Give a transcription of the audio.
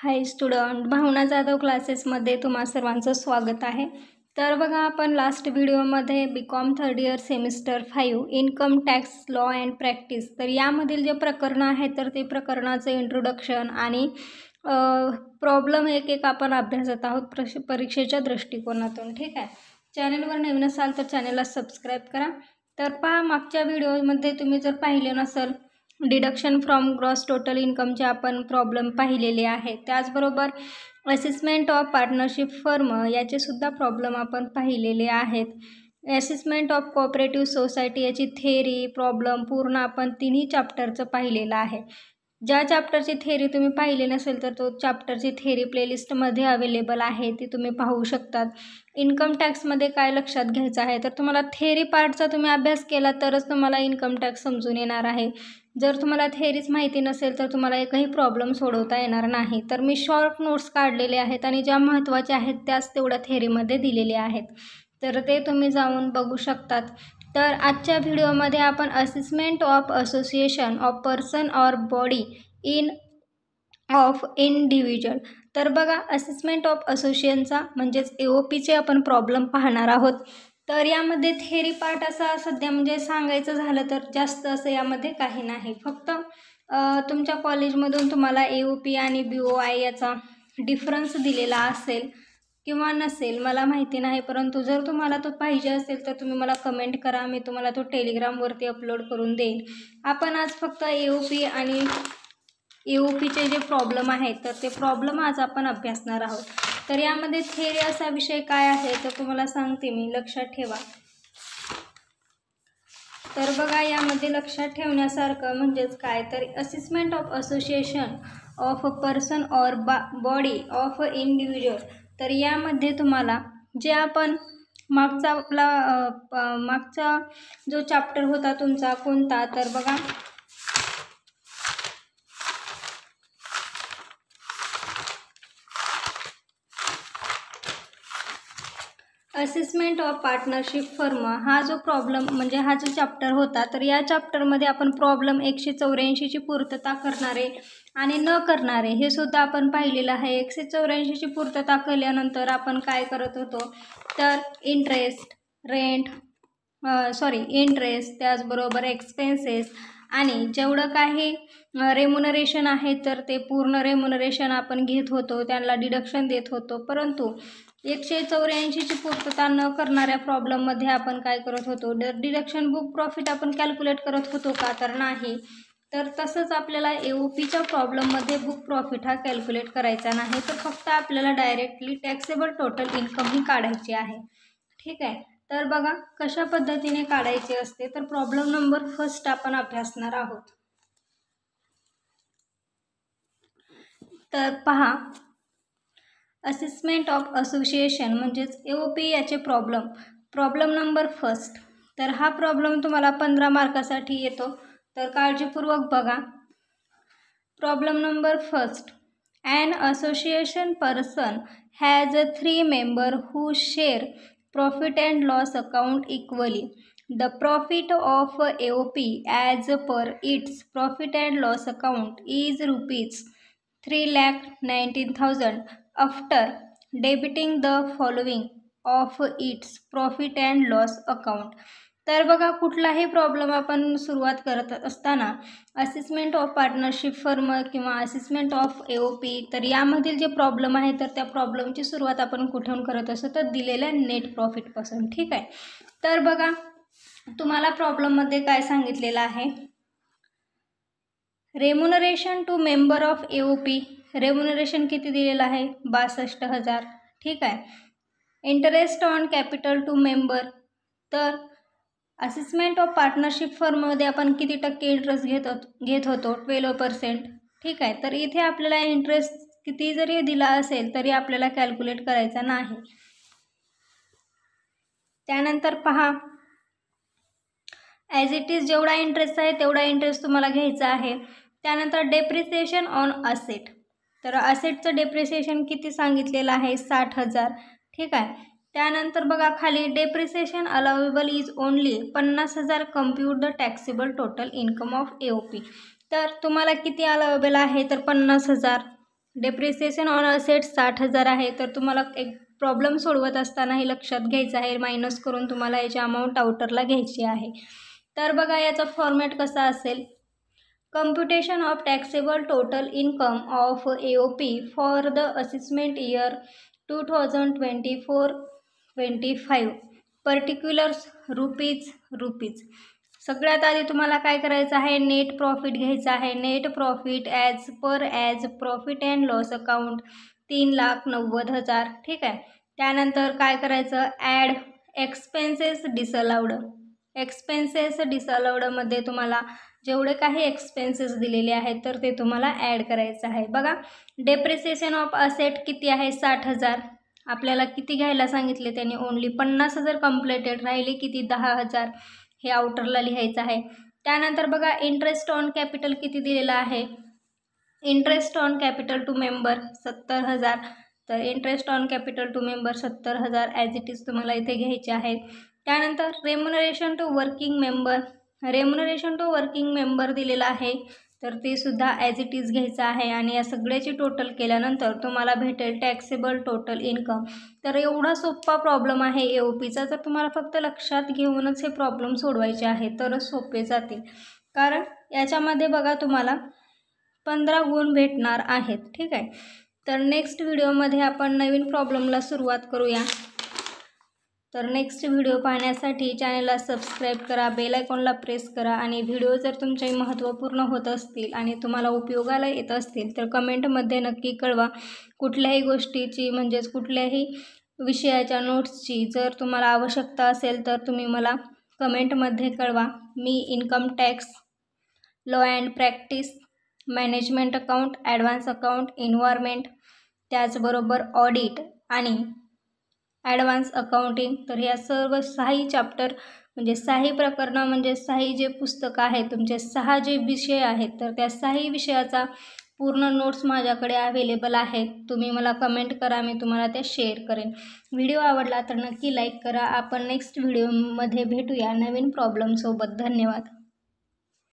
हाय student, भावना जाधव क्लासेसमध्ये तुम्हा सर्वांचं स्वागत आहे. तर बघा, आपण लास्ट व्हिडिओमध्ये B Com third year semester 5 income tax law and practice, तर यामधील जे प्रकरणं आहेत तर ते प्रकरणाचं इंट्रोडक्शन आणि प्रॉब्लेम एक एक आपण अभ्यासत आहोत परीक्षेच्या दृष्टिकोनातून. ठीक आहे, चॅनलवर नवीन असाल तर चॅनलला सबस्क्राईब करा. तर पहा, मागच्या व्हिडिओमध्ये तुम्ही जर पाहिले नसेल, डिडक्शन फ्रॉम ग्रॉस टोटल इन्कमचे आपण प्रॉब्लेम पाहिलेले आहेत. त्याचबरोबर असेसमेंट ऑफ पार्टनरशिप फर्म याचे सुद्धा प्रॉब्लेम आपण पाहिलेले आहेत. असेसमेंट ऑफ कोऑपरेटिव्ह सोसायटी याची थेअरी प्रॉब्लेम पूर्ण आपण तिन्ही चॅप्टरचं पाहिलेलं आहे. ज्या चॅप्टरची थेअरी तुम्ही पाहिली नसेल तर तो चॅप्टरची थेअरी प्लेलिस्टमध्ये अवेलेबल आहे, ती तुम्ही पाहू शकतात. इन्कम टॅक्समध्ये काय लक्षात घ्यायचं आहे, तर तुम्हाला थेअरी पार्टचा तुम्ही अभ्यास केला तरच तुम्हाला इन्कम टॅक्स समजून येणार आहे. जर तुम्हाला थेअरीच माहिती नसेल तर तुम्हाला एकही प्रॉब्लेम सोडवता येणार नाही. तर मी शॉर्ट नोट्स काढलेले आहेत आणि ज्या महत्त्वाच्या आहेत त्याच तेवढ्या थेअरीमध्ये दिलेल्या आहेत, तर ते तुम्ही जाऊन बघू शकतात. तर आजच्या व्हिडिओमध्ये आपण assessment of association of person or body in of individual, तर बघा, असेसमेंट ऑफ असोसिएशनचा म्हणजेच AOPचे आपण प्रॉब्लेम पाहणार आहोत. तर यामध्ये थेअरी पार्ट असा सध्या म्हणजे सांगायचं झालं तर जास्त असं यामध्ये काही नाही. फक्त तुमच्या कॉलेजमधून तुम्हाला AOP आणि BOI याचा डिफरन्स दिलेला असेल किंवा नसेल, मला माहिती नाही. परंतु जर तुम्हाला तो पाहिजे असेल तर तुम्ही मला कमेंट करा, मी तुम्हाला तो टेलिग्रामवरती अपलोड करून देईन. आपण आज फक्त AOP आणि AOPचे जे प्रॉब्लेम आहेत तर ते प्रॉब्लेम आज आपण अभ्यासणार आहोत. तर यामध्ये थेअरी असा विषय काय आहे तर तुम्हाला सांगते मी, लक्षात ठेवा. तर बघा, यामध्ये लक्षात ठेवण्यासारखं म्हणजेच काय, तर assessment of association of a person or body of a individual, तर यामध्ये तुम्हाला जे आपण मागचा जो चॅप्टर होता तुमचा कोणता, तर बघा, असेसमेंट ऑफ पार्टनरशिप फर्म हा जो प्रॉब्लेम म्हणजे हा जो चॅप्टर होता, तर या चॅप्टरमध्ये आपण प्रॉब्लेम 184ची पूर्तता करणारे आणि न करणारे हे सुद्धा आपण पाहिलेलं आहे. 184ची पूर्तता केल्यानंतर आपण काय करत होतो, तर इंटरेस्ट, त्याचबरोबर एक्सपेन्सेस आणि जेवढं काही रेम्युनरेशन आहे तर ते पूर्ण रेम्युनरेशन आपण घेत होतो, त्यांना डिडक्शन देत होतो. परंतु 184ची पूर्तता न करणाऱ्या प्रॉब्लेममध्ये आपण काय करत होतो, डिडक्शन बुक प्रॉफिट आपण कॅल्क्युलेट करत होतो का, तर नाही. तर तसंच आपल्याला AOPच्या प्रॉब्लेममध्ये बुक प्रॉफिट हा कॅल्क्युलेट करायचा नाही, तर फक्त आपल्याला डायरेक्टली टॅक्सेबल टोटल इन्कम ही काढायची आहे. ठीक आहे, तर बघा कशा पद्धतीने काढायचे असते. तर प्रॉब्लेम नंबर फर्स्ट आपण अभ्यासणार आहोत. तर पहा, असेसमेंट ऑफ असोसिएशन म्हणजेच AOP याचे प्रॉब्लेम नंबर फर्स्ट. तर हा प्रॉब्लेम तुम्हाला 15 मार्कासाठी येतो, तर काळजीपूर्वक बघा. Problem number first, an association person has 3 member who share profit and loss account equally. The profit of AOP as per its profit and loss account is ₹3,19,000 after debiting the following of its profit and loss account. तर बघा, कुठलाही problem आपण सुरुवात करत असताना assessment of partnership firm किंवा assessment of AOP, तर यामधील जे प्रॉब्लेम आहे तर त्या प्रॉब्लेमची सुरुवात आपण कुठून करत असतो, तर दिलेल्या नेट प्रॉफिटपासून. ठीक आहे, तर बघा, तुम्हाला प्रॉब्लेममध्ये काय सांगितलेलं आहे, remuneration to member of AOP, remuneration किती दिलेलं आहे, 62,000. ठीक आहे, interest on capital to member, तर असेसमेंट ऑफ पार्टनरशिप फर्ममध्ये आपण किती टक्के इंटरेस्ट घेत होतो, 12%. ठीक आहे, तर इथे आपल्याला इंटरेस्ट किती जरी दिला असेल तरी आपल्याला कॅल्क्युलेट करायचा नाही. त्यानंतर पहा, ॲज इट इज जेवढा इंटरेस्ट आहे तेवढा इंटरेस्ट तुम्हाला घ्यायचा आहे. त्यानंतर डेप्रिसिएशन ऑन असेट, तर असेटचं डेप्रिसिएशन किती सांगितलेलं आहे, 60,000. ठीक आहे, त्यानंतर बघा खाली, depreciation allowable is only 50,000 compute the taxable total income of AOP. तर तुम्हाला किती अलाउएबल आहे, तर 50,000. डेप्रिसिएशन ऑन असेट्स 60,000 आहे. तर तुम्हाला एक प्रॉब्लेम सोडवत असताना हे लक्षात घ्यायचं आहे, मायनस करून तुम्हाला याची अमाऊंट आउटरला घ्यायची आहे. तर बघा याचा फॉर्मॅट कसा असेल. Computation of taxable total income of AOP for the assessment year 2024-25 particulars rupees. सगळ्यात आधी तुम्हाला काय करायचं आहे, नेट प्रॉफिट घ्यायचं आहे. Net profit as profit and loss account 3,90,000. ठीक आहे. त्यानंतर काय करायचं, ॲड एक्सपेन्सेस डिसअलाउडमध्ये तुम्हाला जेवढे काही एक्सपेन्सेस दिलेले आहेत तर ते तुम्हाला ॲड करायचं आहे. बघा डेप्रिसिएशन ऑफ असेट किती आहे, 60,000. आपल्याला किती घ्यायला सांगितले त्यांनी, ओन्ली 50,000 कंप्लेटेड, राहिले किती 10,000. हे आउटरला लिहायचं आहे. त्यानंतर बघा इंटरेस्ट ऑन कॅपिटल किती दिलेला आहे. Interest on capital to member 70,000. तर interest on capital to member 70,000 as it is तुम्हाला इथे घ्यायचे आहेत. त्यानंतर रेम्युनरेशन टू वर्किंग मेंबर दिलेला आहे. तर ते सुद्धा ॲज इट इज घ्यायचं आहे. आणि या सगळ्याची टोटल केल्यानंतर तुम्हाला भेटेल टॅक्सेबल टोटल इन्कम. तर एवढा सोपा प्रॉब्लेम आहे AOPचा. तर तुम्हाला फक्त लक्षात घेऊनच हे प्रॉब्लेम सोडवायचे आहेत तरच सोपे जातील. कारण याच्यामध्ये बघा तुम्हाला 15 गुण भेटणार आहेत. ठीक आहे. तर नेक्स्ट व्हिडिओमध्ये आपण नवीन प्रॉब्लेमला सुरुवात करूया. तर नेक्स्ट व्हिडिओ पाहण्यासाठी चॅनलला सबस्क्राईब करा, बेल आयकॉनला प्रेस करा. आणि व्हिडिओ जर तुमचे महत्त्वपूर्ण होत असतील आणि तुम्हाला उपयोगाला येत असतील तर कमेंटमध्ये नक्की कळवा. कुठल्याही गोष्टीची म्हणजेच कुठल्याही विषयाच्या नोट्सची जर तुम्हाला आवश्यकता असेल तर तुम्ही मला कमेंटमध्ये कळवा. मी income tax, law and practice, management account, advance account, environment, त्याचबरोबर ऑडिट आणि ॲडव्हान्स अकाउंटिंग. तर ह्या सर्व 6 चॅप्टर म्हणजे 6 प्रकरणं म्हणजे 6 जे पुस्तकं आहेत तुमचे 6 जे विषय आहेत तर त्या 6 विषयाचा पूर्ण नोट्स माझ्याकडे अवेलेबल आहेत. तुम्ही मला कमेंट करा, मी तुम्हाला त्या शेअर करेन. व्हिडिओ आवडला तर नक्की लाईक करा. आपण नेक्स्ट व्हिडिओमध्ये भेटूया नवीन प्रॉब्लेमसोबत. धन्यवाद.